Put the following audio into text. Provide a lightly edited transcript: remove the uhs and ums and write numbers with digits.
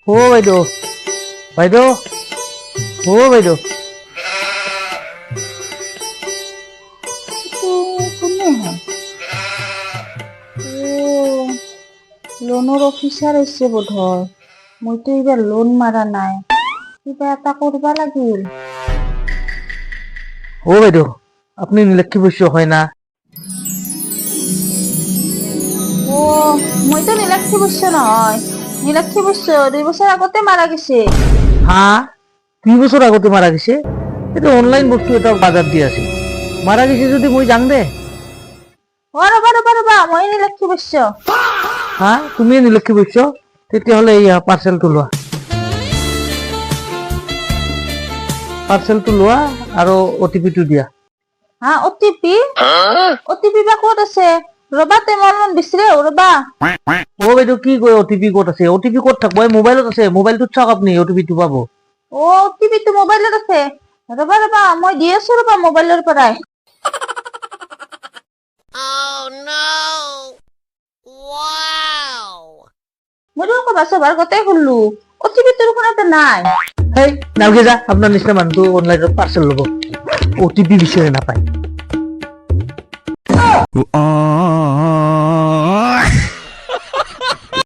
ও বাইদেউ বাইদেউ ও বাইদেউ কোনে হয় লোনৰ অফিচাৰ হৈছে বোধ হয়। মইতো এইবাৰ লোন মাৰা নাই, কিবা এটা কৰবা লাগিল। ও বাইদেউ আপনি নীলাক্ষী বৈশ্য হয় না? ও মইতো নীলাক্ষী বৈশ্য নহয়। নীলাক্ষী বৈশ্য 2 বছৰ আগতে মারা গেছে। হ্যাঁ 2 বছর আগতে মারা গেছে। এটা অনলাইন বস্তু, এটা বাজার দিয়ে আছে। মারা গেছে যদি মই যাং দে। ও ৰবা মই নীলাক্ষী বৈশ্য। হ্যাঁ তুমি নীলাক্ষী বৈশ্য, তেতিয়াহ'লে এই পাৰ্চেলটো লোৱা। পাৰ্চেলটো লোৱা আৰু অটিপিটো দিয়া। হা অটিপি বা ক'ত আছে? ৰবা তে মই অলপমান বিচাৰে ৰবা। ও বাইদেউ কি কয় অটিপি ক'ত আছে? অটিপি ক'ত থাকব? এই মোবাইলত আছে, মোবাইলটোত চাওক আপুনি অটিপিটো পাব। ও অটিপিটো মোবাইলত আছে। ৰবা মই দি আছো ৰবা মোবাইলৰ পৰাই। মই দেখোন বাছৰ গোটেই খুললো, অটিপিটো দেখোন এটা নাই। হেই নালগে যা, আপনার নিচিনা মানুহটো অনলাইনত পাৰ্চেল ল'ব, অটিপি বিচাৰে নাপায়।